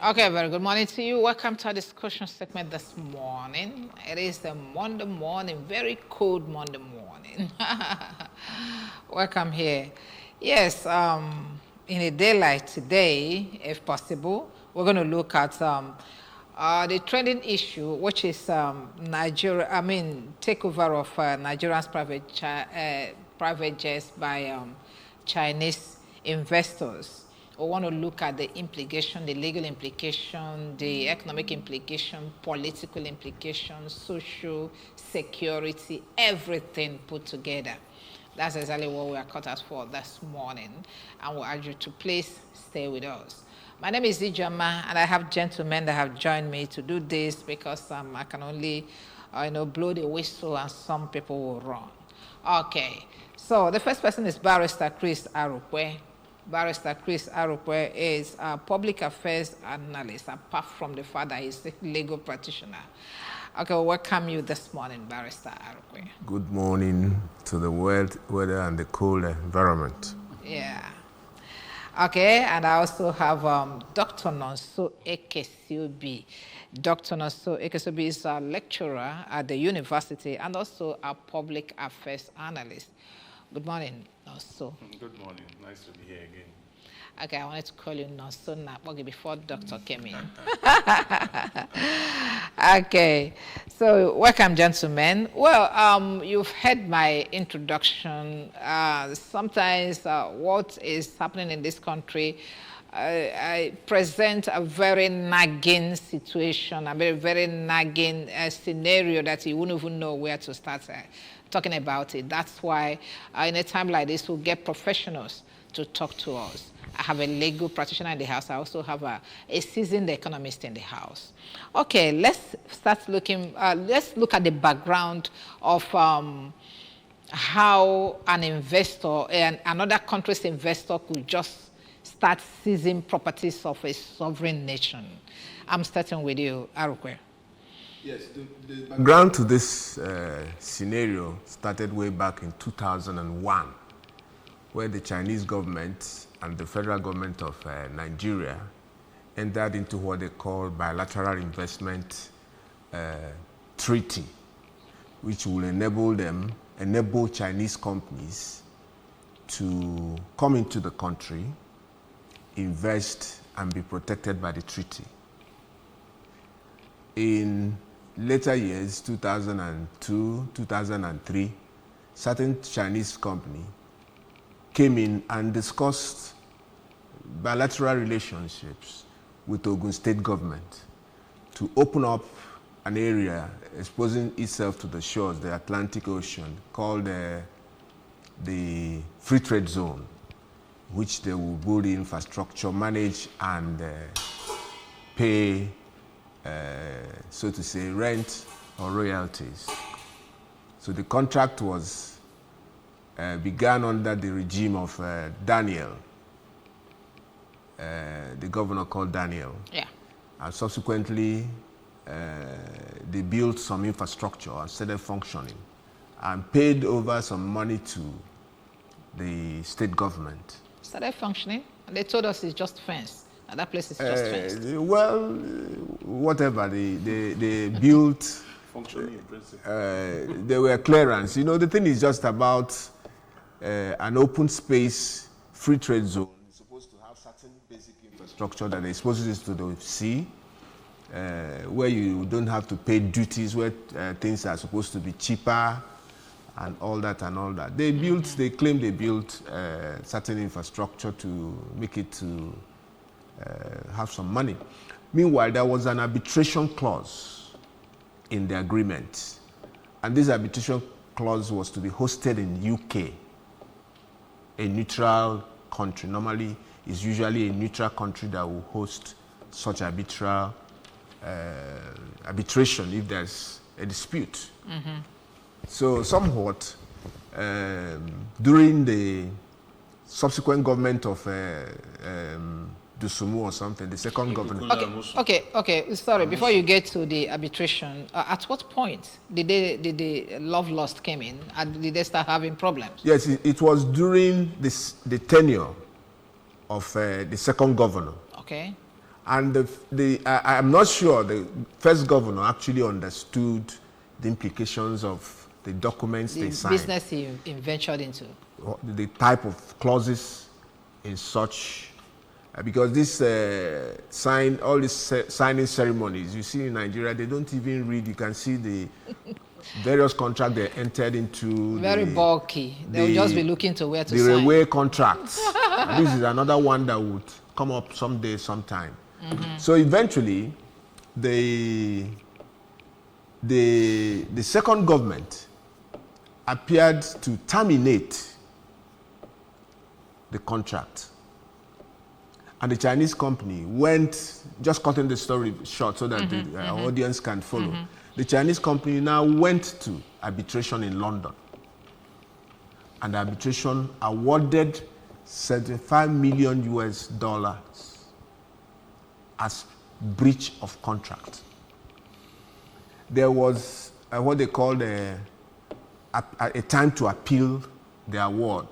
Okay, very good morning to you. Welcome to our discussion segment this morning. It is a Monday morning, very cold Monday morning. Welcome here. Yes, in a day like today, if possible, we're going to look at the trending issue, which is takeover of Nigeria's private jets by Chinese investors. We want to look at the implication, the legal implication, the economic implication, political implication, social security, everything put together. That's exactly what we are cut out for this morning. And we'll urge you to please stay with us. My name is Ijama, and I have gentlemen that have joined me to do this because I can only blow the whistle and some people will run. Okay, so the first person is Barrister Chris Arukwe. Barrister Chris Arukwe is a public affairs analyst, apart from the fact that he's a legal practitioner. Okay, welcome you this morning, Barrister Arukwe. Good morning to the weather and the cold environment. Yeah. Okay, and I also have Dr. Nonso Ekesiobi. Dr. Nonso Ekesiobi is a lecturer at the university and also a public affairs analyst. Good morning, Nonso. Good morning. Nice to be here again. Okay, I wanted to call you Nonso Napogi before Doctor came in. Okay, so welcome, gentlemen. Well, you've heard my introduction. Sometimes what is happening in this country, I present a very nagging situation, a very nagging scenario that you wouldn't even know where to start talking about it. That's why in a time like this, we'll get professionals to talk to us. I have a legal practitioner in the house. I also have a seasoned economist in the house. Okay, let's start looking, let's look at the background of how an investor, another country's investor could just start seizing properties of a sovereign nation. I'm starting with you, Arukwe. Yes, the background to this scenario started way back in 2001, where the Chinese government and the federal government of Nigeria entered into what they call bilateral investment treaty, which will enable Chinese companies to come into the country, invest, and be protected by the treaty. In later years, 2002, 2003, certain Chinese company came in and discussed bilateral relationships with Ogun State government to open up an area exposing itself to the shores, the Atlantic Ocean, called the Free Trade Zone, which they will build the infrastructure, manage, and pay, so to say, rent or royalties. So the contract was began under the regime of Daniel, the governor called Daniel. Yeah. And subsequently, they built some infrastructure and started functioning and paid over some money to the state government. Started functioning, and they told us it's just fenced. And that place is just fenced. Well, whatever, they built. Functioning in principle. There were clearance. You know, the thing is just about an open space, free trade zone. It's supposed to have certain basic infrastructure that exposes it to the sea, where you don't have to pay duties, where things are supposed to be cheaper, and all that and all that. They built, they claim they built certain infrastructure to make it to have some money. Meanwhile, there was an arbitration clause in the agreement, and this arbitration clause was to be hosted in UK, a neutral country. Normally, it's usually a neutral country that will host such arbitration if there's a dispute. Mm-hmm. So somewhat, during the subsequent government of Dusumu or something, the second government. Okay. Sorry, before you get to the arbitration, at what point did the love lust came in, and did they start having problems? Yes, it was during the tenure of the second governor. Okay. And I'm not sure the first governor actually understood the implications of the documents they signed. The business he ventured into. The type of clauses in such, because this all these signing ceremonies you see in Nigeria, they don't even read. You can see the various contracts they entered into. Very bulky. They'll just be looking to where to sign. The railway contracts. This is another one that would come up someday, sometime. So eventually, the second government appeared to terminate the contract. And the Chinese company went, just cutting the story short so that the audience can follow. The Chinese company now went to arbitration in London. And the arbitration awarded $75 million as breach of contract. There was what they called a time to appeal the award.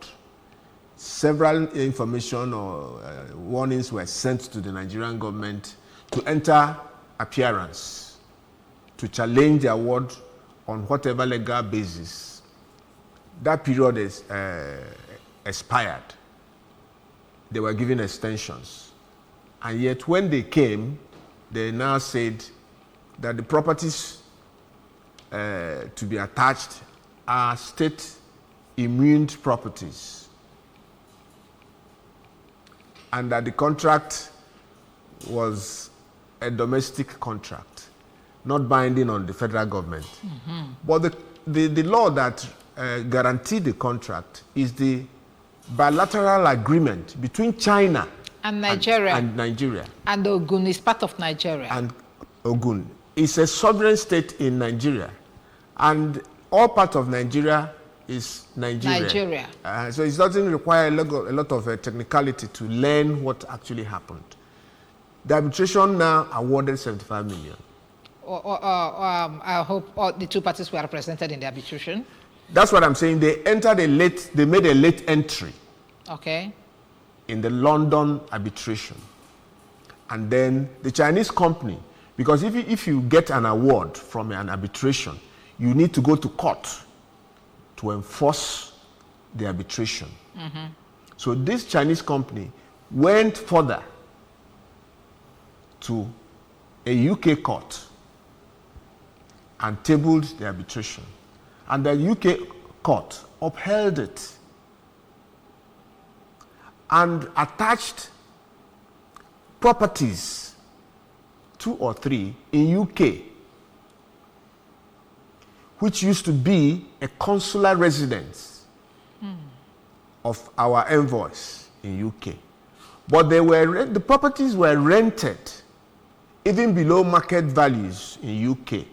Several information or warnings were sent to the Nigerian government to enter appearance, to challenge the award on whatever legal basis. That period is expired. They were given extensions. And yet when they came, they now said that the properties to be attached are state immune properties, and that the contract was a domestic contract, not binding on the federal government. But the law that guaranteed the contract is the bilateral agreement between China and Nigeria. And Ogun is part of Nigeria. And Ogun is a sovereign state in Nigeria. And all part of Nigeria is Nigeria. So it doesn't require a lot of technicality to learn what actually happened. The arbitration now awarded $75 million. I hope all the two parties were represented in the arbitration. That's what I'm saying. They made a late entry. Okay. In the London arbitration. And then the Chinese company, because if you get an award from an arbitration, you need to go to court to enforce the arbitration. So this Chinese company went further to a UK court and tabled the arbitration. And the UK court upheld it and attached properties, 2 or 3, in UK, which used to be a consular residence of our envoys in UK. But the properties were rented even below market values in UK.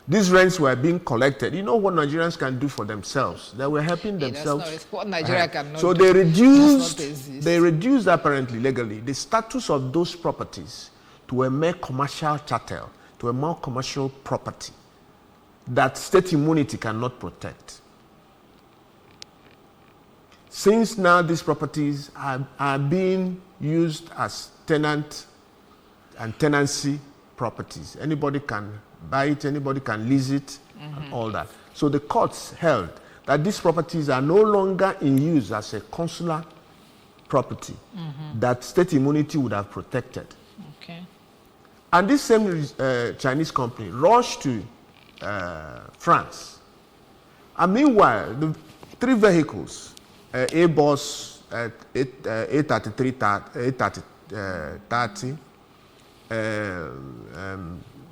These rents were being collected. You know what Nigerians can do for themselves? They were helping themselves. That's not what Nigeria cannot so do. They reduced apparently legally the status of those properties to a mere commercial chattel, to a more commercial property that state immunity cannot protect. Since now these properties are being used as tenant and tenancy properties, anybody can buy it, anybody can lease it, and all that. So the courts held that these properties are no longer in use as a consular property that state immunity would have protected. Okay. And this same Chinese company rushed to France. And meanwhile, the 3 vehicles, Airbus A330,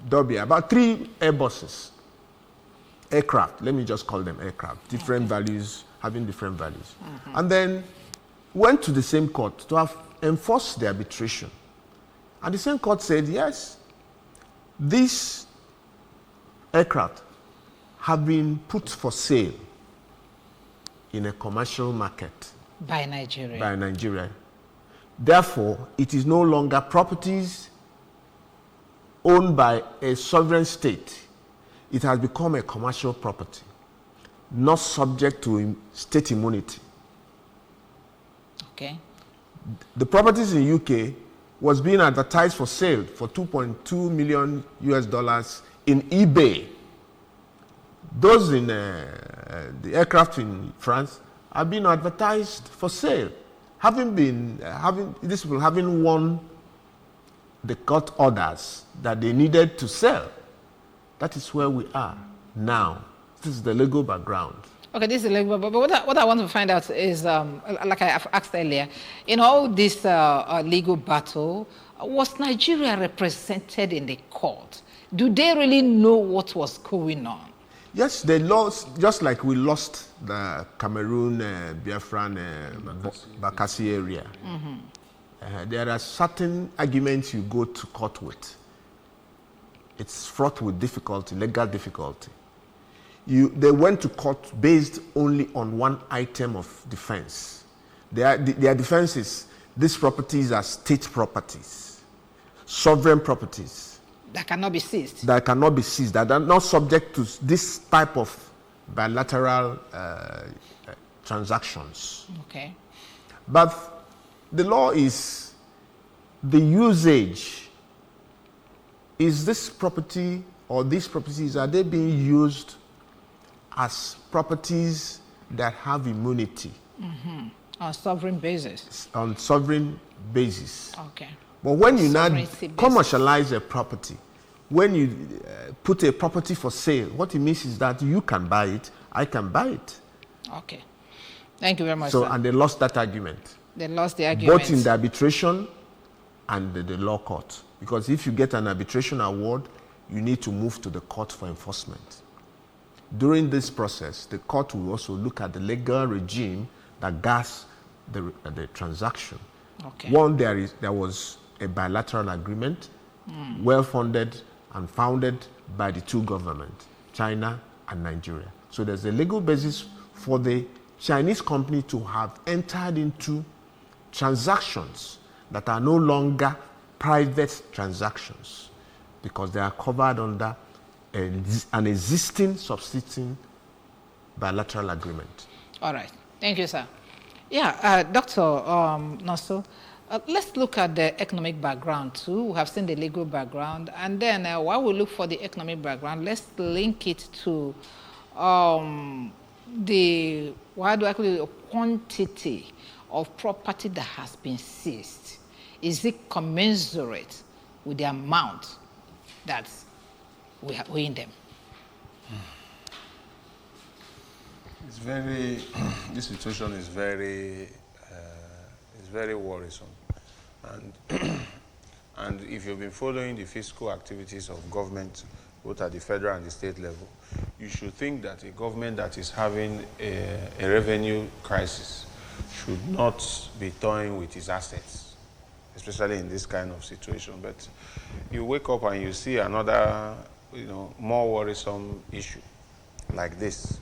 Dobby, about 3 Airbuses, aircraft, let me just call them aircraft, different values, having different values. And then went to the same court to have enforced the arbitration. And the same court said, yes, these aircraft have been put for sale in a commercial market. By Nigeria. Therefore, it is no longer properties owned by a sovereign state. It has become a commercial property, not subject to state immunity. Okay. The properties in UK was being advertised for sale for 2.2 million US dollars in eBay. Those in the aircraft in France are being advertised for sale, these people having won the court orders that they needed to sell. That is where we are now. This is the legal background. Okay, this is legal, but what I want to find out is, like I asked earlier, in all this legal battle, was Nigeria represented in the court? Do they really know what was going on? Yes, they lost, just like we lost the Cameroon, Biafran, Bakassi area. There are certain arguments you go to court with. It's fraught with difficulty, legal difficulty. They went to court based only on one item of defense. Their defense is these properties are state properties, sovereign properties. That cannot be seized. That cannot be seized, that are not subject to this type of bilateral transactions. Okay. But the law is the usage. Is this property or these properties, are they being used as properties that have immunity? On sovereign basis. On sovereign basis. Okay. But when you now Sovereignty commercialize a property, when you put a property for sale, what it means is that you can buy it, I can buy it. Okay. Thank you very much, So, sir. and they lost that argument. They lost the argument. Both in the arbitration and the law court. Because if you get an arbitration award, you need to move to the court for enforcement. During this process, the court will also look at the legal regime that guards the transaction. Okay. One, there was a bilateral agreement, well-funded and founded by the two governments, China and Nigeria. So there's a legal basis for the Chinese company to have entered into transactions that are no longer private transactions because they are covered under an existing subsisting bilateral agreement. All right. Thank you, sir. Yeah, Dr. Nosso, let's look at the economic background too. We have seen the legal background. And then while we look for the economic background, let's link it to the quantity of property that has been seized. Is it commensurate with the amount that we are owing them? It's very, this situation is very worrisome. And, and if you've been following the fiscal activities of government, both at the federal and the state level, you should think that a government that is having a revenue crisis should not be toying with its assets, especially in this kind of situation. But you wake up and you see another, more worrisome issue like this.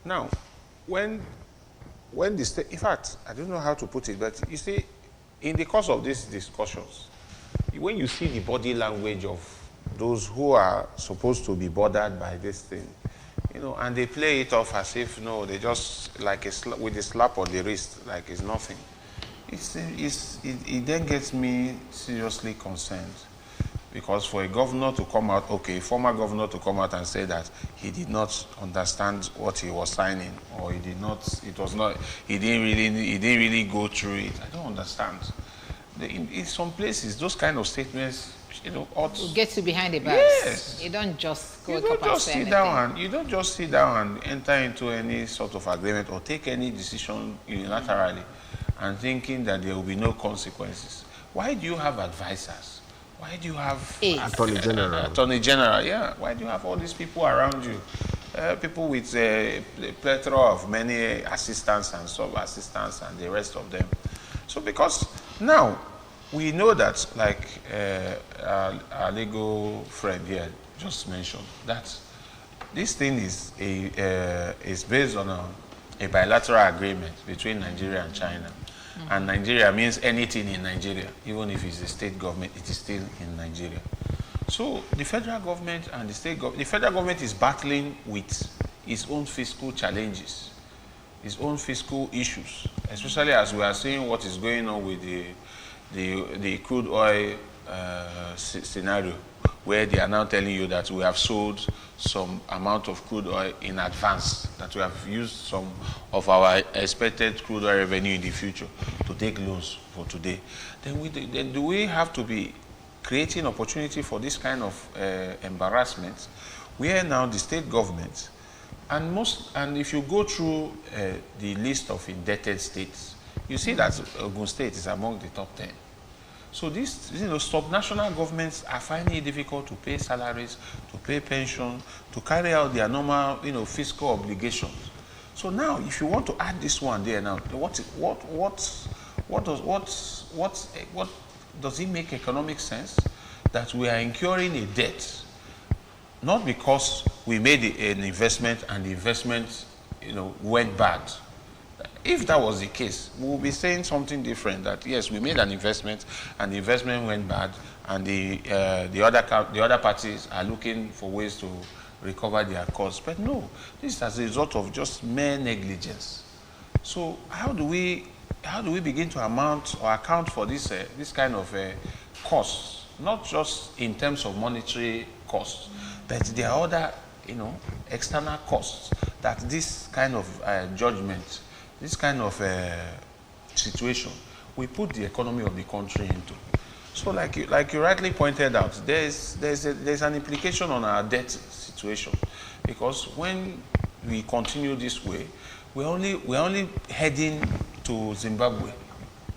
Now, when the state, in fact, I don't know how to put it, but you see, in the course of these discussions, when you see the body language of those who are supposed to be bothered by this thing, and they play it off as if, no, they just, like with a slap on the wrist, like it's nothing. It then gets me seriously concerned. Because for a governor to come out, former governor to come out and say that he did not understand what he was signing, or he didn't really go through it. I don't understand. In some places, those kind of statements, ought to get you behind the bars. Yes. You don't just go You don't just sit down and enter into any sort of agreement or take any decision unilaterally and thinking that there will be no consequences. Why do you have advisors? Why do you have Attorney General? Attorney General, yeah. Why do you have all these people around you? People with a plethora of many assistants and sub-assistants and the rest of them. So because now we know that, like our legal friend here just mentioned, that this thing is based on a bilateral agreement between Nigeria and China. And Nigeria means anything in Nigeria. Even if it's a state government, it is still in Nigeria. So the federal government and the state government, the federal government is battling with its own fiscal challenges, its own fiscal issues, especially as we are seeing what is going on with the crude oil scenario, where they are now telling you that we have sold some amount of crude oil in advance, that we have used some of our expected crude oil revenue in the future to take loans for today, then do we have to be creating opportunity for this kind of embarrassment, where now the state government and if you go through the list of indebted states, you see that Ogun State is among the top 10. So these, subnational governments are finding it difficult to pay salaries, to pay pension, to carry out their normal, fiscal obligations. So now, if you want to add this one there now, what does it make economic sense that we are incurring a debt, not because we made an investment and the investment, went bad? If that was the case, we will be saying something different, that yes, we made an investment and the investment went bad, and the other parties are looking for ways to recover their costs. But no, this is as a result of just mere negligence. So how do we begin to account for this kind of costs, not just in terms of monetary costs, but there are other external costs that this kind of judgment, this kind of situation, we put the economy of the country into. So, like you rightly pointed out, there's an implication on our debt situation, because when we continue this way, we're only heading to Zimbabwe.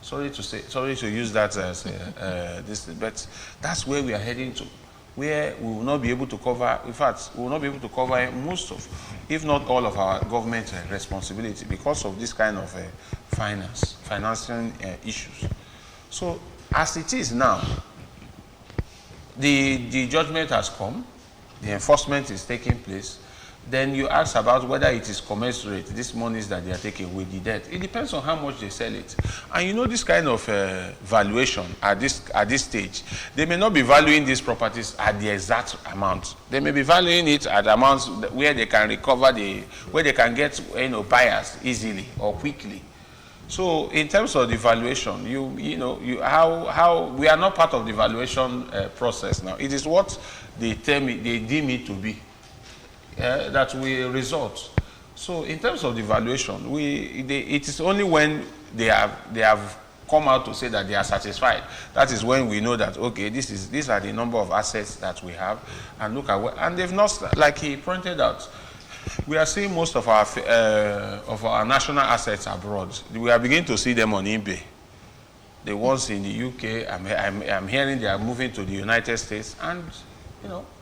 Sorry to use that as this, but that's where we are heading to, where we will not be able to cover. In fact, we will not be able to cover most of, if not all of, our government responsibility because of this kind of financing issues. So, as it is now, the judgment has come, the enforcement is taking place. Then you ask about whether it is commensurate, these monies that they are taking, with the debt. It depends on how much they sell it. And this kind of valuation at this stage, they may not be valuing these properties at the exact amount. They may be valuing it at amounts where they can recover where they can get buyers easily or quickly. So in terms of the valuation, how we are not part of the valuation process now. It is what they deem it to be. That we result. So in terms of the valuation, it is only when they have come out to say that they are satisfied, that is when we know that, okay, these are the number of assets that we have, and look at and they've not, like he pointed out, we are seeing most of our national assets abroad. We are beginning to see them on eBay. The ones in the UK, I'm hearing they are moving to the United States, and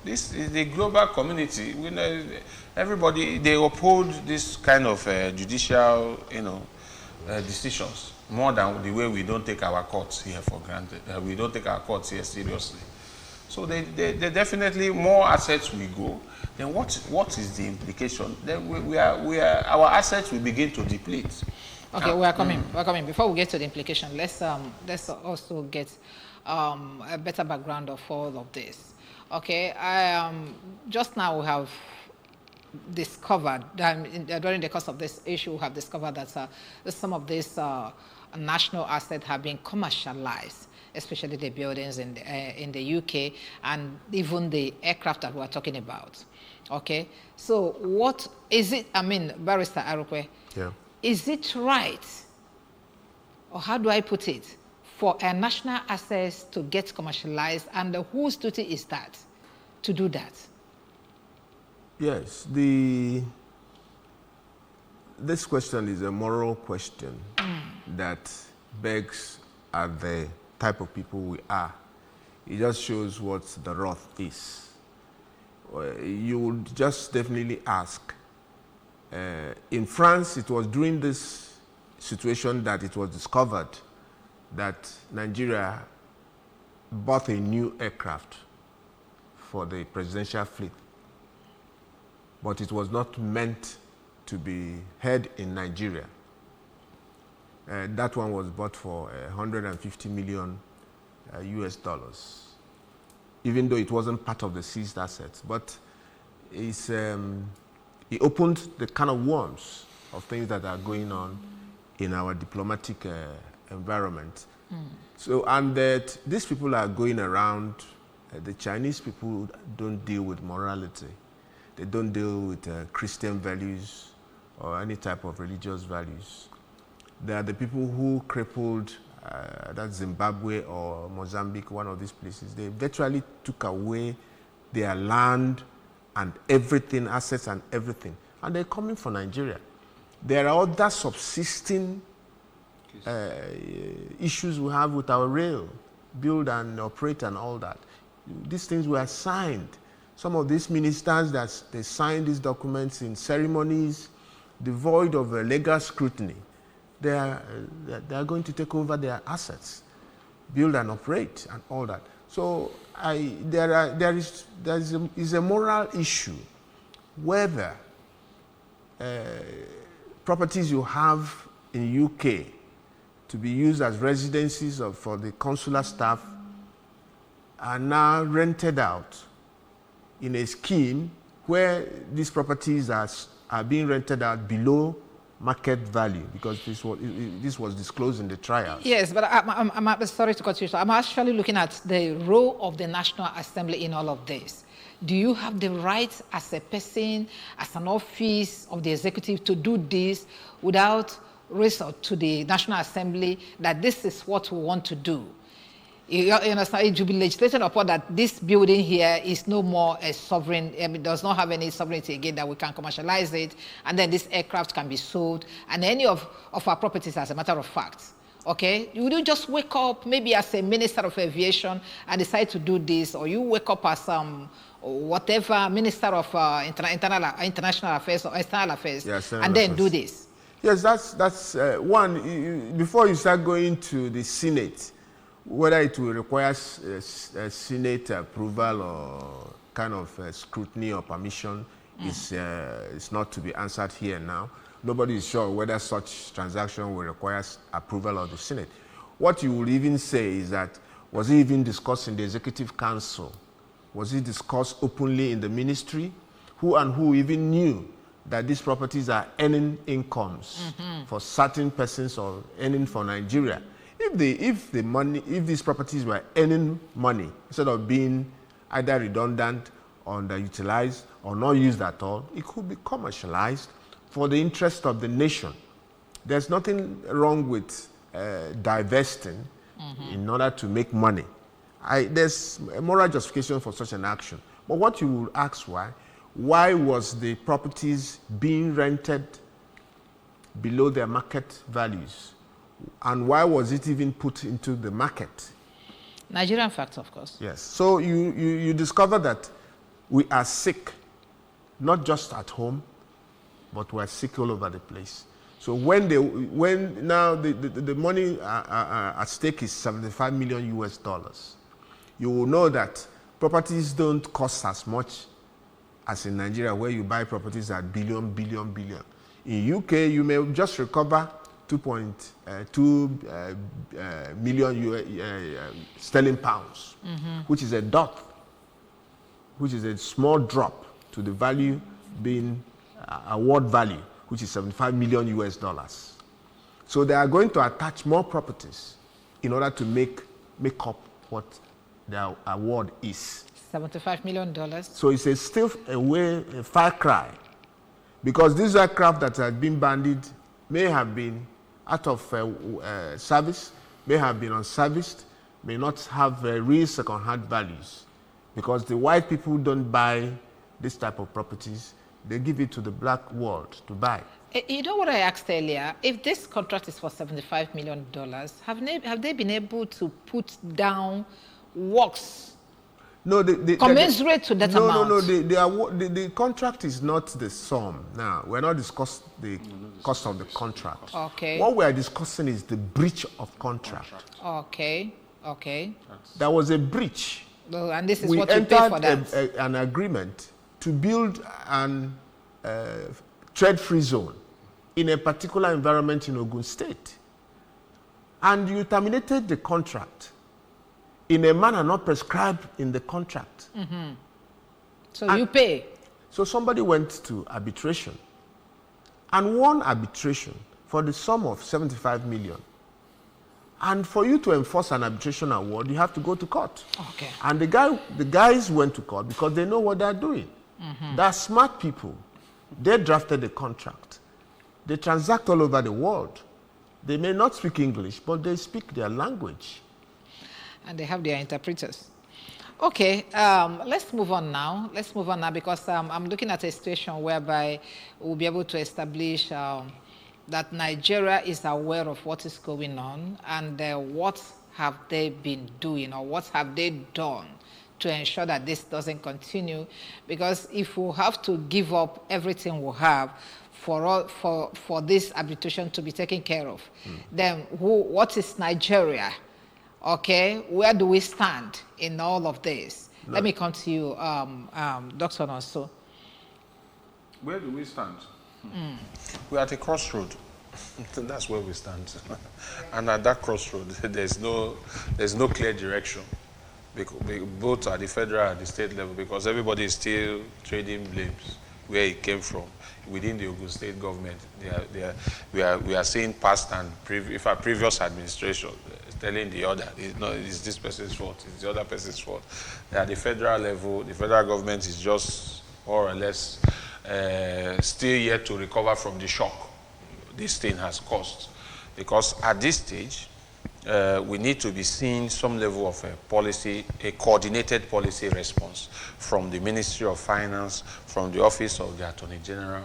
this is the global community. Everybody, they uphold this kind of judicial, decisions more than the way we don't take our courts here for granted. We don't take our courts here seriously. So they definitely, more assets we go, then what is the implication? Then our assets will begin to deplete. Okay, we're coming. Before we get to the implication, let's also get a better background of all of this. Okay, just now we have discovered that during the course of this issue, we have discovered that some of these national assets have been commercialized, especially the buildings in the UK and even the aircraft that we're talking about. Okay, so what is it? Barrister Arukwe, yeah, is it right, or how do I put it, for a national assets to get commercialized, and whose duty is that to do that? Yes, this question is a moral question that begs at the type of people we are. It just shows what the wrath is. You would just definitely ask. In France, it was during this situation that it was discovered that Nigeria bought a new aircraft for the presidential fleet, but it was not meant to be held in Nigeria. That one was bought for $150 million US dollars, even though it wasn't part of the seized assets. But it opened the can of worms of things that are going on in our diplomatic environment. So, and that these people are going around, the Chinese people don't deal with morality. They don't deal with Christian values or any type of religious values. They are the people who crippled that Zimbabwe or Mozambique, one of these places. They virtually took away their land and everything, assets and everything. And they're coming for Nigeria. There are other subsisting issues we have with our rail, build and operate and all that. These things were signed. Some of these ministers, they signed these documents in ceremonies devoid of legal scrutiny. They are going to take over their assets, build and operate and all that. So there is a moral issue whether properties you have in UK to be used as residencies for the consular staff are now rented out in a scheme where these properties are being rented out below market value, because this was disclosed in the trial. Yes, but I'm sorry to cut you short. I'm actually looking at the role of the National Assembly in all of this. Do you have the right as a person, as an office of the executive to do this without resort to the National Assembly that this is what we want to do? You understand, it should be legislated upon that this building here is no more a sovereign, does not have any sovereignty again, that we can commercialize it, and then this aircraft can be sold, and any of our properties, as a matter of fact. Okay? You don't just wake up, maybe as a Minister of Aviation, and decide to do this, or you wake up as whatever Minister of International Affairs or External Affairs, yes, and then do this. Yes, that's one. Before you start going to the Senate, whether it will require Senate approval or kind of scrutiny or permission is not to be answered here now. Nobody is sure whether such transaction will require approval of the Senate. What you will even say is that, was it even discussed in the Executive Council? Was it discussed openly in the ministry? Who even knew that these properties are earning incomes for certain persons or earning for Nigeria? If these properties were earning money instead of being either redundant or underutilized or not used at all, it could be commercialized for the interest of the nation. There's nothing wrong with divesting in order to make money. There's a moral justification for such an action. But what you will ask, why was the properties being rented below their market values? And why was it even put into the market? Nigerian facts, of course. Yes. So you discover that we are sick, not just at home, but we're sick all over the place. So when now the money at stake is $75 million US, you will know that properties don't cost as much as in Nigeria, where you buy properties at billion. In UK, you may just recover 2.2 million sterling pounds, which is a dot, which is a small drop to the value being award value, which is $75 million US. So they are going to attach more properties in order to make up what their award is. $75 million. So it's still a far cry, because these aircraft that have been bandied may have been out of service, may have been unserviced, may not have real second-hand values, because the white people don't buy this type of properties. They give it to the black world to buy. You know what I asked earlier? If this contract is for $75 million, have they been able to put down works commensurate to that amount? No. The contract is not the sum. Now, we're not discussing the cost of the contract. Okay. What we are discussing is the breach of contract. Okay. There was a breach. Well, and this is what you pay for that. We entered an agreement to build an trade-free zone in a particular environment in Ogun State. And you terminated the contract in a manner not prescribed in the contract. So you pay. So somebody went to arbitration and won arbitration for the sum of 75 million. And for you to enforce an arbitration award, you have to go to court. Okay. And the guys went to court because they know what they're doing. They're smart people. They drafted the contract. They transact all over the world. They may not speak English, but they speak their language. And they have their interpreters. Okay, let's move on now. Let's move on now because I'm looking at a situation whereby we'll be able to establish that Nigeria is aware of what is going on and what have they been doing or what have they done to ensure that this doesn't continue. Because if we have to give up everything we have for this arbitration to be taken care of, then what is Nigeria? Okay, where do we stand in all of this? No. Let me come to you, Dr. Nonso. Where do we stand? We're at a crossroad. That's where we stand. And at that crossroad, there's no clear direction, both at the federal and the state level, because everybody is still trading blames where it came from. Within the Ogun State government, we are seeing past and previous administration telling the other, it's this person's fault, it's the other person's fault. At the federal level, the federal government is just more or less still yet to recover from the shock this thing has caused. Because at this stage, we need to be seeing some level of a coordinated policy response from the Ministry of Finance, from the Office of the Attorney General,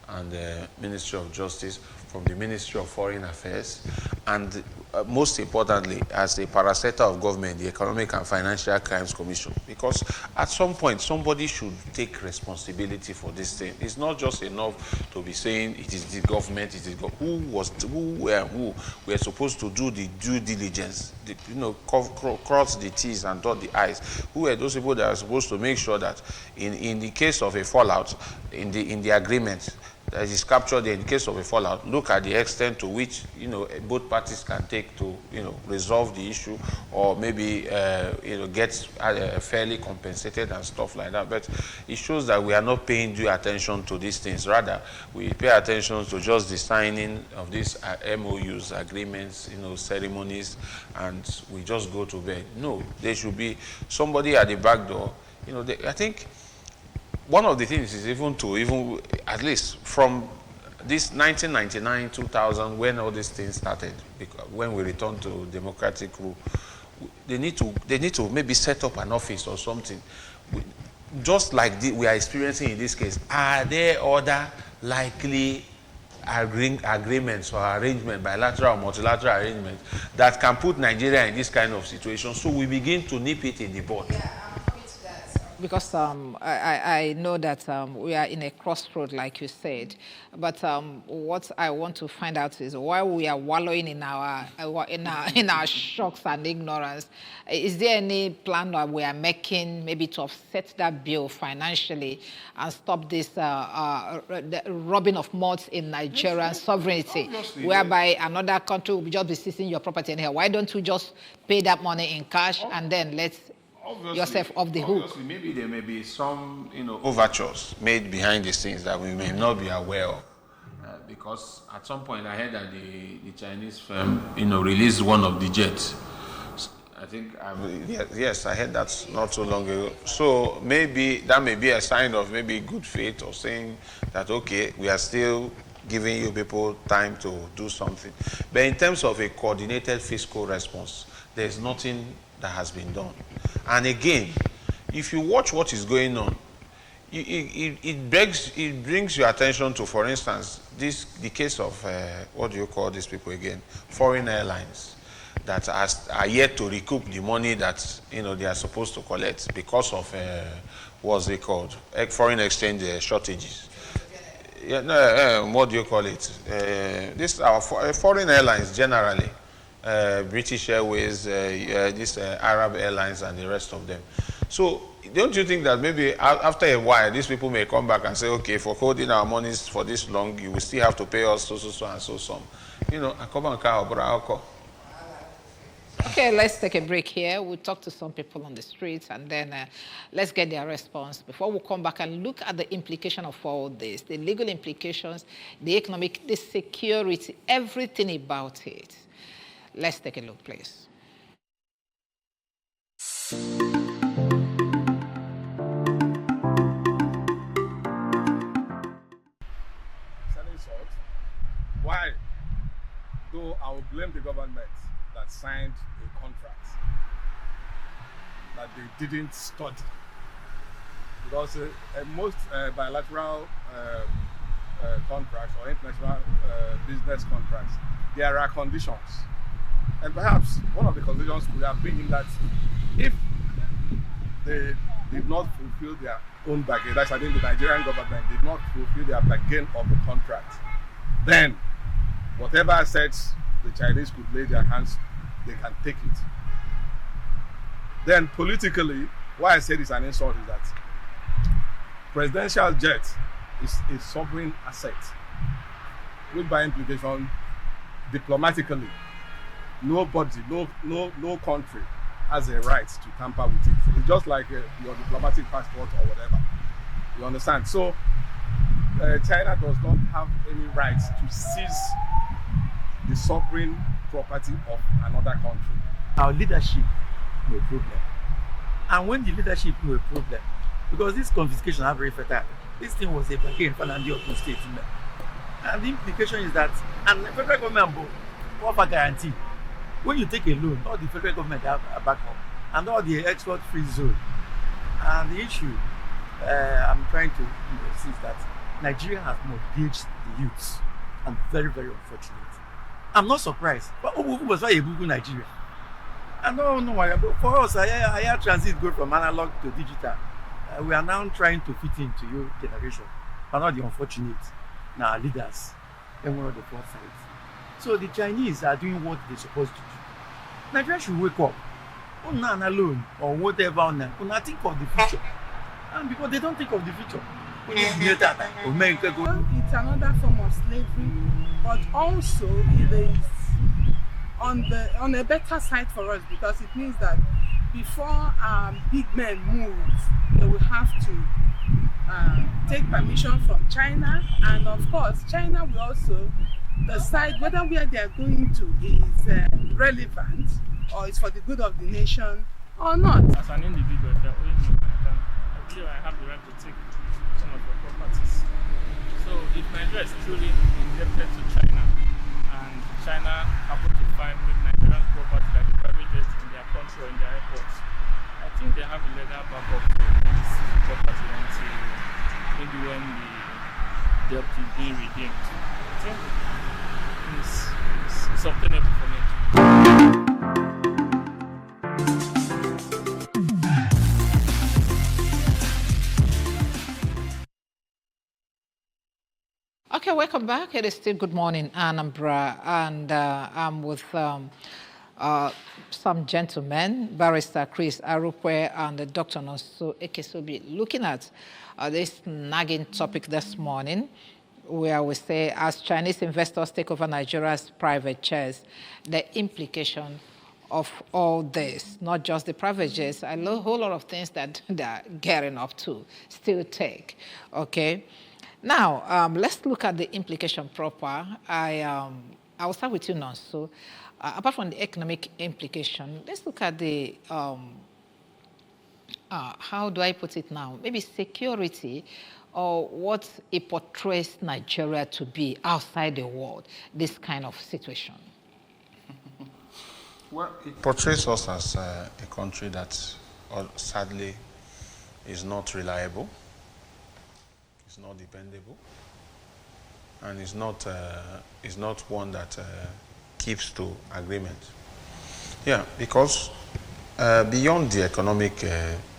and the Ministry of Justice, from the Ministry of Foreign Affairs, and most importantly, as a parastatal of government, the Economic and Financial Crimes Commission. Because at some point, somebody should take responsibility for this thing. It's not just enough to be saying it is the government, it is who were supposed to do the due diligence, cross the T's and dot the I's. Who were those people that are supposed to make sure that in the case of a fallout, in the agreement, that is captured in case of a fallout, look at the extent to which both parties can take to resolve the issue, or maybe get fairly compensated and stuff like that. But it shows that we are not paying due attention to these things. Rather, we pay attention to just the signing of these MOUs, agreements, ceremonies, and we just go to bed. No, there should be somebody at the back door. I think one of the things is even at least from this 1999, 2000, when all these things started, when we returned to democratic rule, they need to maybe set up an office or something. Just like we are experiencing in this case, are there other likely agreements or arrangements, bilateral or multilateral arrangements, that can put Nigeria in this kind of situation, so we begin to nip it in the bud? Yeah. Because I know that we are in a crossroad, like you said. But what I want to find out is why we are wallowing in our shocks and ignorance. Is there any plan that we are making, maybe to offset that bill financially and stop this robbing of mouths in Nigerian sovereignty, whereby another country will just be seizing your property in here? Why don't we just pay that money in cash and then let's yourself off the hook? Maybe there may be some, overtures made behind the scenes that we may not be aware of. Because at some point I heard that the Chinese firm, released one of the jets. I think, yes, I heard that not so long ago. So maybe that may be a sign of maybe good faith, or saying that, okay, we are still giving you people time to do something. But in terms of a coordinated fiscal response, there's nothing that has been done. And again, if you watch what is going on, it brings your attention to, for instance, the case of what do you call these people again? Foreign airlines that are yet to recoup the money that they are supposed to collect because of what's it called? Foreign exchange shortages. Yeah, no, what do you call it? These are foreign airlines generally. British Airways, these Arab Airlines, and the rest of them. So don't you think that maybe after a while, these people may come back and say, okay, for holding our monies for this long, you will still have to pay us so and so some. Okay, let's take a break here. We'll talk to some people on the streets, and then let's get their response before we come back and look at the implication of all this, the legal implications, the economic, the security, everything about it. Let's take a look, please. Selling salt. Why? Though I will blame the government that signed a contract that they didn't study. Because most bilateral contracts or international business contracts, there are conditions. And perhaps one of the conditions could have been that if they did not fulfill their own bargain, that's I think the Nigerian government did not fulfill their bargain of the contract, then whatever assets the Chinese could lay their hands, they can take it. Then politically, why I said it's an insult is that presidential jet is a sovereign asset, which by implication, diplomatically, nobody, no country has a right to tamper with it. It's just like your diplomatic passport or whatever. You understand? So China does not have any right to seize the sovereign property of another country. Our leadership no problem. And when the leadership no a problem, because this confiscation are very fertile, this thing was a bargain for the Open State. And the implication is that, and the federal government will offer guarantee. When you take a loan, all the federal government have a backup, and all the export free zone. And the issue I'm trying to see is that Nigeria has mortgaged the youths, and very, very unfortunate. I'm not surprised. But who was why you Google Nigeria? I don't know why. But for us, I transit go from analog to digital. We are now trying to fit into your generation. But not the unfortunate. Now our leaders, and one of the foresights. So the Chinese are doing what they're supposed to do. Nigeria should wake up. Not alone or whatever on them. Not think of the future. And because they don't think of the future. It's another form of slavery, but also it is on a better side for us, because it means that before big men move, they will have to take permission from China, and of course China will also decide whether where they are going to is relevant or is for the good of the nation or not. As an individual, if you're owing me, I believe I have the right to take some of your properties. So if Nigeria is truly indebted to China, and China happen to find Nigerian property like private jets in their country or in their airports, I think they have a legal backup to seize the property until maybe when the debt is being redeemed. I think it's obtainable for me. Okay, welcome back. It is still Good Morning, Anambra, and I'm with some gentlemen, Barrister Chris Arupwe and Dr. Nonso Ekesobi, looking at this nagging topic this morning, where we say, as Chinese investors take over Nigeria's private jets, the implication of all this, not just the private jets, a whole lot of things that they're gearing up to still take, okay? Now, let's look at the implication proper. I will start with you, Nonso. Apart from the economic implication, let's look at the, how do I put it now? Maybe security, or what it portrays Nigeria to be outside the world, this kind of situation. Well, it portrays us as a country that sadly is not reliable. It's not dependable, and it's not one that keeps to agreement. Yeah, because beyond the economic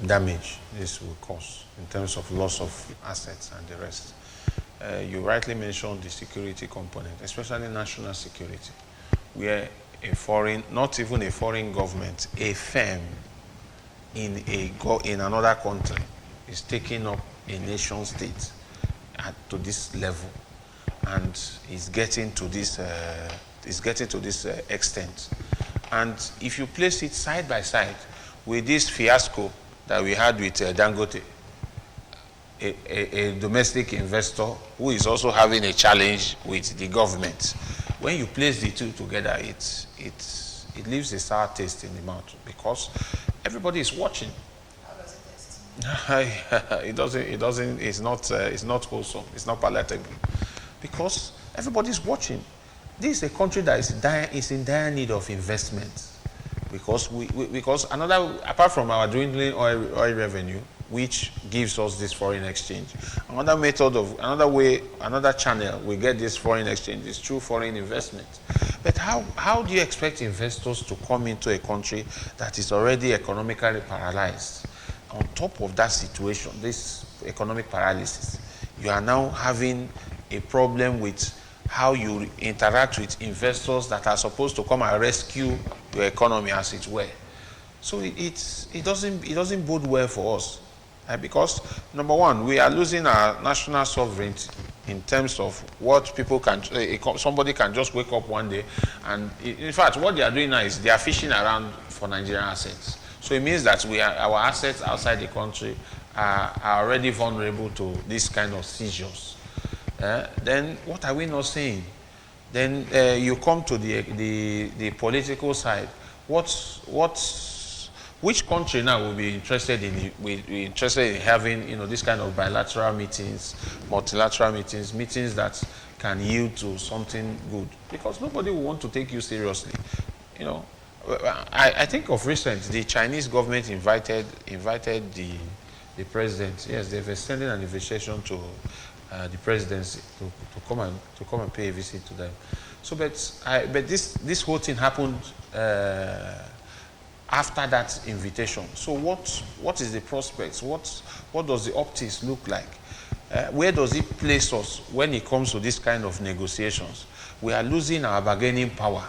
damage this will cause in terms of loss of assets and the rest, you rightly mentioned the security component, especially national security, where a foreign, not even a foreign government, a firm in another country is taking up a nation state to this level, and is getting to this extent. And if you place it side by side with this fiasco that we had with Dangote, a domestic investor who is also having a challenge with the government, when you place the two together, it leaves a sour taste in the mouth because everybody is watching. How does it taste? It's not wholesome. It's not palatable because everybody is watching. This is a country that is in dire need of investment because apart from our dwindling oil revenue, which gives us this foreign exchange, another channel we get this foreign exchange is through foreign investment. But how do you expect investors to come into a country that is already economically paralyzed? On top of that situation, this economic paralysis, you are now having a problem with how you interact with investors that are supposed to come and rescue your economy, as it were. So it doesn't bode well for us, because number one, we are losing our national sovereignty in terms of what people can. Somebody can just wake up one day, and in fact, what they are doing now is they are fishing around for Nigerian assets. So it means that our assets outside the country are already vulnerable to this kind of seizures. Then what are we not saying? Then you come to the political side. Which country now will be interested in having this kind of bilateral meetings, multilateral meetings that can yield to something good? Because nobody will want to take you seriously. I think of recent, the Chinese government invited the president. Yes, they've extended an invitation to the presidency to come and pay a visit to them. So, but this whole thing happened after that invitation. So, what is the prospects? What does the optics look like? Where does it place us when it comes to this kind of negotiations? We are losing our bargaining power,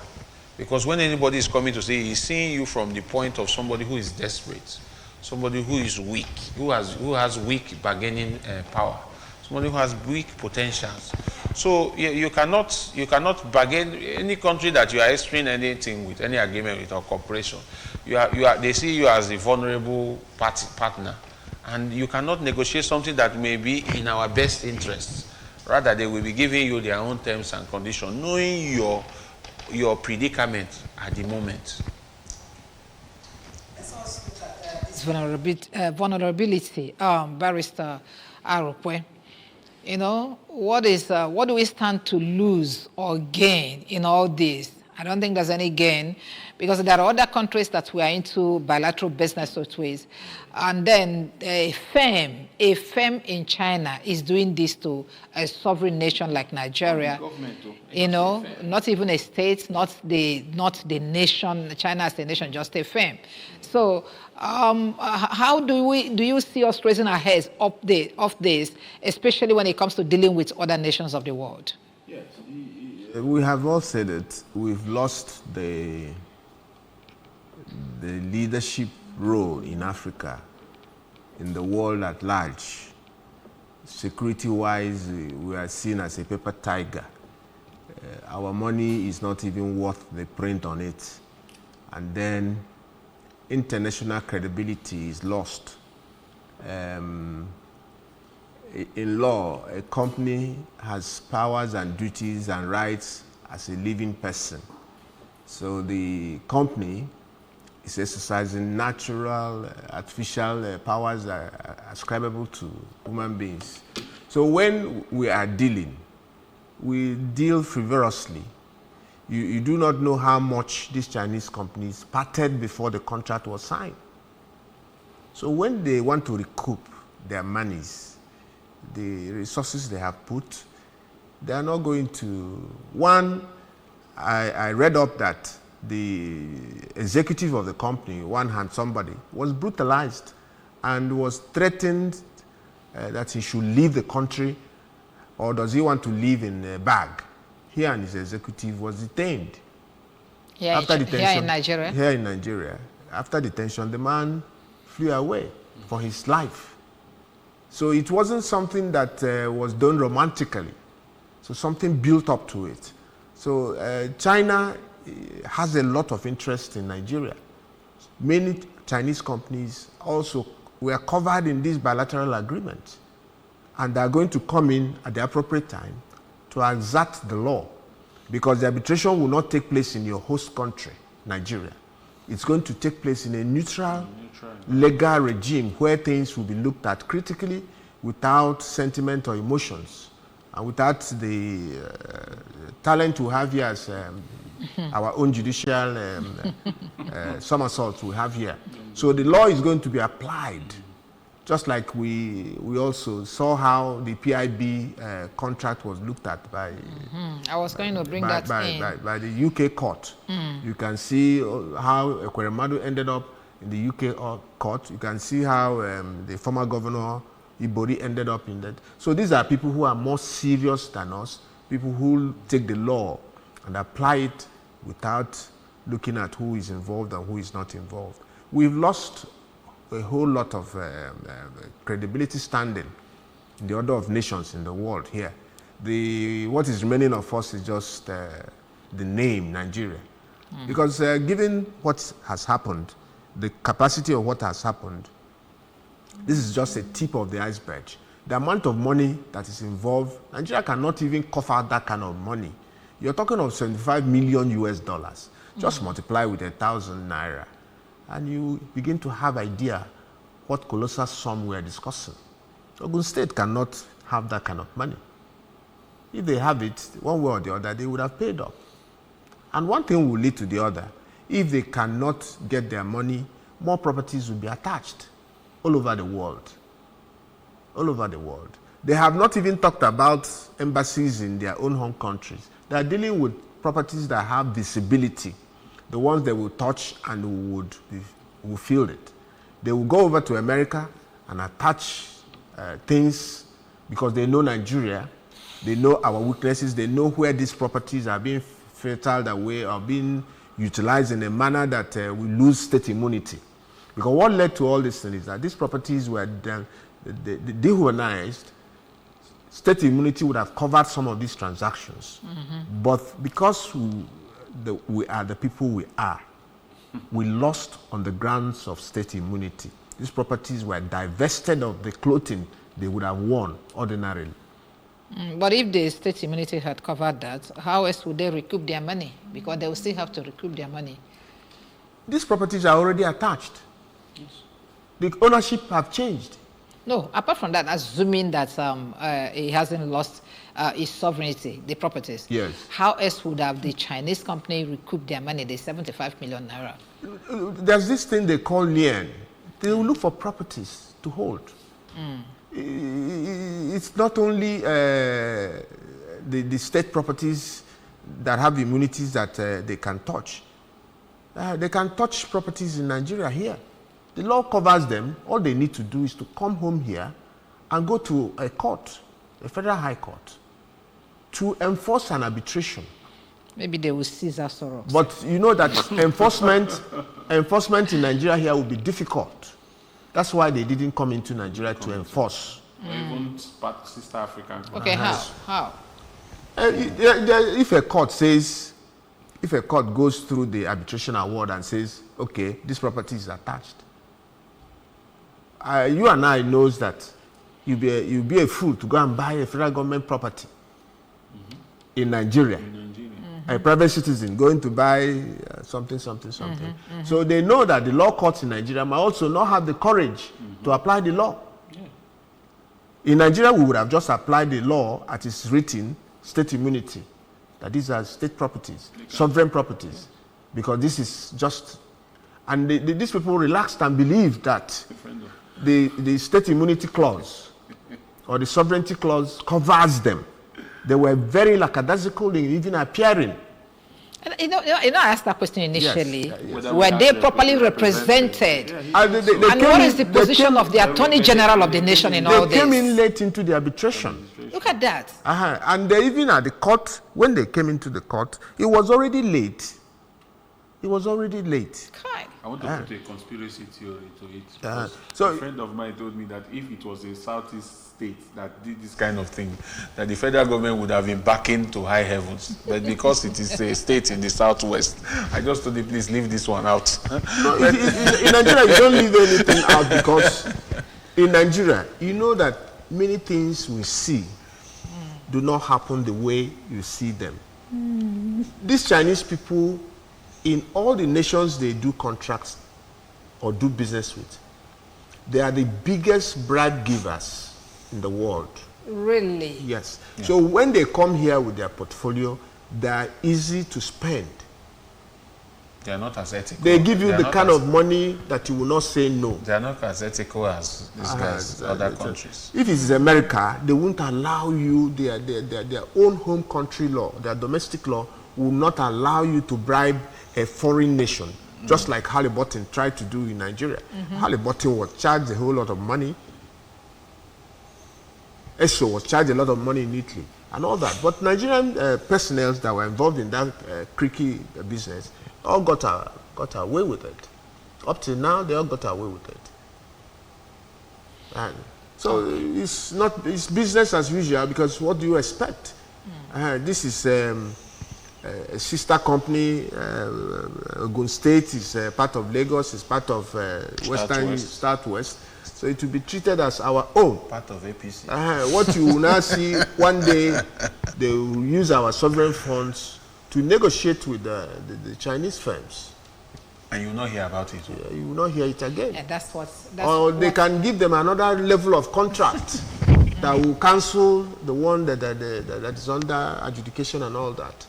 because when anybody is coming to say, he's seeing you from the point of somebody who is desperate, somebody who is weak, who has weak bargaining power. Somebody who has weak potentials. So you cannot bargain any country that you are exchanging anything with, any agreement with or cooperation. They see you as a vulnerable partner, and you cannot negotiate something that may be in our best interests. Rather, they will be giving you their own terms and conditions, knowing your predicament at the moment. Let's also look at this vulnerability, Barrister Arokwe. What do we stand to lose or gain in all this? I don't think there's any gain, because there are other countries that we are into bilateral business with. And then a firm in China is doing this to a sovereign nation like Nigeria. Not even a state, not the nation, China as a nation, just a firm. So how do you see us raising our heads off this, especially when it comes to dealing with other nations of the world? Yes, we have all said it. We've lost the leadership role in Africa, in the world at large. Security-wise, we are seen as a paper tiger. Our money is not even worth the print on it. And then international credibility is lost. In law, a company has powers and duties and rights as a living person. So the company is exercising natural, artificial powers ascribable to human beings. So when we are dealing, we deal frivolously. You do not know how much these Chinese companies parted before the contract was signed. So when they want to recoup their monies, the resources they have put, they are not going to. One, I read up that the executive of the company, somebody, was brutalized and was threatened that he should leave the country, or does he want to live in a bag. He and his executive was detained. After detention, here in Nigeria? Here in Nigeria. After detention, the man flew away for his life. So it wasn't something that was done romantically. So something built up to it. So China has a lot of interest in Nigeria. Many Chinese companies also were covered in these bilateral agreements, and they are going to come in at the appropriate time to exert the law because the arbitration will not take place in your host country, Nigeria. It's going to take place in a neutral legal regime where things will be looked at critically without sentiment or emotions and without the talent we have here as our own judicial somersaults we have here. So the law is going to be applied, just like we also saw how the PIB contract was looked at by I was going to bring that in. By the UK court. You can see how Ekweremadu ended up in the UK court. You can see how the former governor Ibori ended up in that. So these are people who are more serious than us, people who take the law and apply it without looking at who is involved and who is not involved. We've lost a whole lot of credibility standing in the order of nations in the world here. What is remaining of us is just the name Nigeria. Because given what has happened, the capacity of what has happened, this is just a tip of the iceberg. The amount of money that is involved, Nigeria cannot even cover that kind of money. You're talking of 75 million US dollars. Just multiply with 1,000 naira. And you begin to have idea what colossal sum we are discussing. Ogun State cannot have that kind of money. If they have it, one way or the other, they would have paid up. And one thing will lead to the other. If they cannot get their money, more properties will be attached all over the world. All over the world. They have not even talked about embassies in their own home countries. They are dealing with properties that have visibility. The ones they will touch and will feel it. They will go over to America and attach things because they know Nigeria, they know our weaknesses, they know where these properties are being filtered away or being utilized in a manner that we lose state immunity. Because what led to all this thing is that these properties were dehumanized. State immunity would have covered some of these transactions. But because we are the people we are, we lost on the grounds of state immunity. These properties were divested of the clothing they would have worn ordinarily. But if the state immunity had covered that, how else would they recoup their money? Because they will still have to recoup their money. These properties are already attached. Yes. The ownership have changed. No, apart from that, assuming that it hasn't lost its sovereignty, the properties. Yes. How else would have the Chinese company recouped their money, the 75 million naira? There's this thing they call lien. They will look for properties to hold. It's not only the state properties that have immunities that they can touch. They can touch properties in Nigeria here. The law covers them. All they need to do is to come home here and go to a court, a federal high court, to enforce an arbitration. Maybe they will seize our sorrows. But you know that enforcement in Nigeria here will be difficult. That's why they didn't come into Nigeria to enforce. Or even sister African. Okay, how? If a court goes through the arbitration award and says, okay, this property is attached, you and I knows that you'll be a fool to go and buy a federal government property in Nigeria. A private citizen going to buy something. So they know that the law courts in Nigeria might also not have the courage to apply the law. In Nigeria, we would have just applied the law as it's written, state immunity, that these are state properties, sovereign properties, because this is just, and these people relaxed and believed that the state immunity clause or the sovereignty clause covers them. They were very lackadaisical in even appearing. And I asked that question initially. Yes. Were they properly represented? And what is the position of the Attorney General of the nation in all this? They came in late into the arbitration. Look at that. And they even at the court, when they came into the court, it was already late. It was already late. I want to put a conspiracy theory to it. So a friend of mine told me that if it was a Southeast state that did this kind of thing, that the federal government would have been backing to high heavens. But because it is a state in the Southwest, I just told him, please leave this one out. No, in Nigeria, you don't leave anything out, because in Nigeria, you know that many things we see do not happen the way you see them. these Chinese people, in all the nations they do contracts or do business with, they are the biggest bribe givers in the world. Really? Yes. Yeah. So when they come here with their portfolio, they are easy to spend. They are not as ethical. They give you the kind of money that you will not say no. They are not as ethical as these guys, other countries. If it's America, they won't allow you, their own home country law, their domestic law will not allow you to bribe a foreign nation, just like Halliburton tried to do in Nigeria. Halliburton was charged a whole lot of money. ESO was charged a lot of money in Italy and all that. But Nigerian personnel that were involved in that creaky business all got away with it. Up till now, they all got away with it. And so it's business as usual, because what do you expect? This is a sister company. Ogun State is part of Lagos, is part of Western Southwest. So it will be treated as our own. Part of APC. What you will now see, one day they will use our sovereign funds to negotiate with the Chinese firms. And you will not hear about it. Yeah, you will not hear it again. And or they can give them another level of contract that will cancel the one that is under adjudication and all that.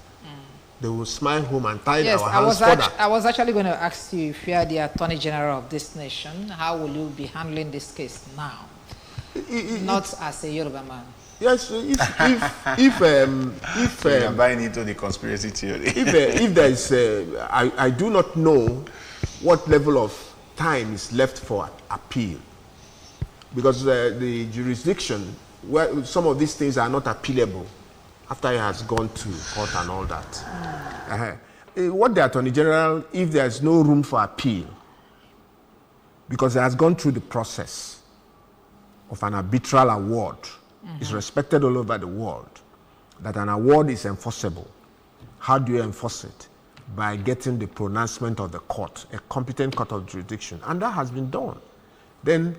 They will smile home and tie our hands further. I was actually going to ask you, if you are the Attorney General of this nation, how will you be handling this case now? Not as a Yoruba man. Yes, if you are buying into the conspiracy theory. if there is, I do not know what level of time is left for appeal, because the jurisdiction where some of these things are not appealable after it has gone to court and all that. What the Attorney General, if there is no room for appeal, because it has gone through the process of an arbitral award, is respected all over the world, that an award is enforceable. How do you enforce it? By getting the pronouncement of the court, a competent court of jurisdiction, and that has been done. Then,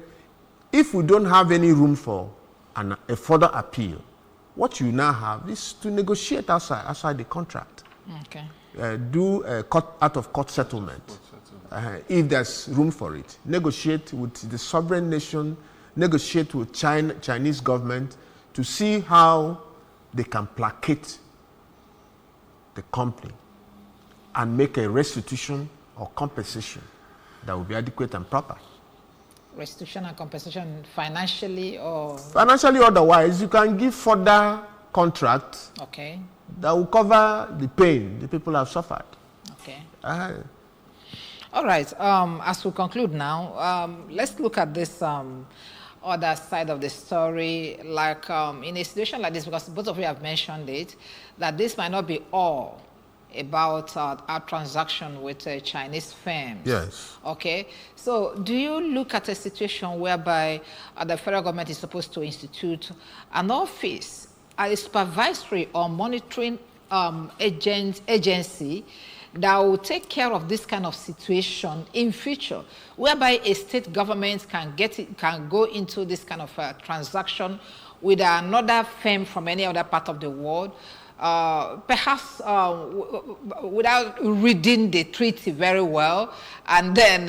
if we don't have any room for a further appeal, what you now have is to negotiate outside the contract. Okay. Do a out-of-court settlement. If there's room for it, negotiate with the sovereign nation, negotiate with Chinese government to see how they can placate the company and make a restitution or compensation that will be adequate and proper. Restitution and compensation financially or? Financially, otherwise, you can give further contracts that will cover the pain the people have suffered. Okay. All right. As we conclude now, let's look at this other side of the story. Like in a situation like this, because both of you have mentioned it, that this might not be all about our transaction with Chinese firms. Yes. Okay. So do you look at a situation whereby the federal government is supposed to institute an office, a supervisory or monitoring agency that will take care of this kind of situation in future, whereby a state government can go into this kind of transaction with another firm from any other part of the world, perhaps without reading the treaty very well, and then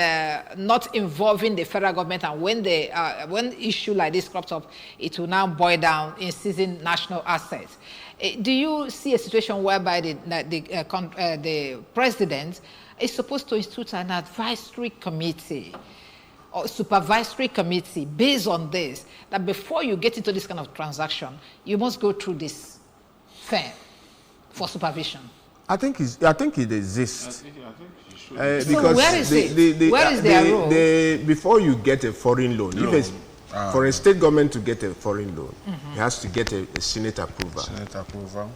not involving the federal government. And when issue like this crops up, it will now boil down in seizing national assets. Do you see a situation whereby the president is supposed to institute an advisory committee or supervisory committee based on this, that before you get into this kind of transaction, you must go through this firm for supervision? I think it exists. Because so where is it? Where is their role? Before you get a foreign loan, for a state government to get a foreign loan, it has to get a Senate approval. Senate approval.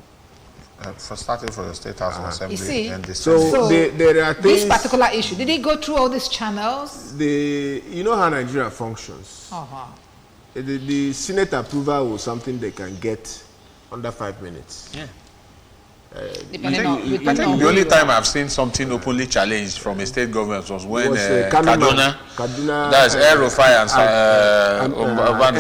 Starting for the State House of Assembly. You see, and the so there are things. This particular issue, did it go through all these channels? You know how Nigeria functions. The Senate approval was something they can get under 5 minutes. Yeah. I think the only time I've seen something openly challenged from a state government was when Kaduna, that's El Rufai and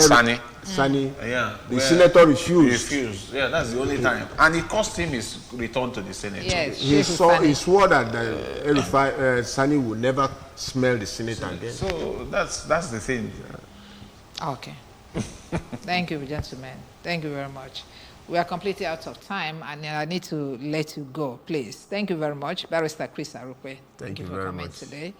Sani. Sani, Yeah, the where senator he refused. Yeah, that's the only time. And it cost him his return to the Senate. Yes, He Sani. swore that Sani would never smell the Senate again. So that's the thing. Okay. Thank you, gentlemen. Thank you very much. We are completely out of time, and I need to let you go, please. Thank you very much, Barrister Chris Arukwe. Thank you for very coming much today.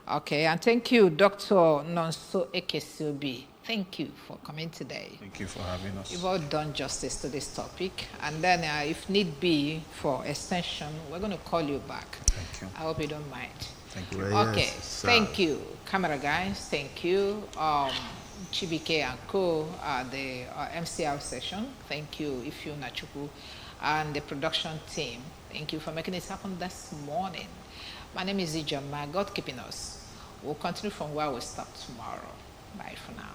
Okay, and thank you, Dr. Nonso Ekesiobi. Thank you for coming today. Thank you for having us. You've all done justice to this topic, and then if need be for extension, we're going to call you back. Thank you. I hope you don't mind. Thank you. Okay, Yes, thank you, camera guys. Thank you, Chibike and Co. The MCR session. Thank you, Ifyu Nachuku, and the production team. Thank you for making it happen this morning. My name is Ijoma. God keeping us. We'll continue from where we stop tomorrow. Bye for now.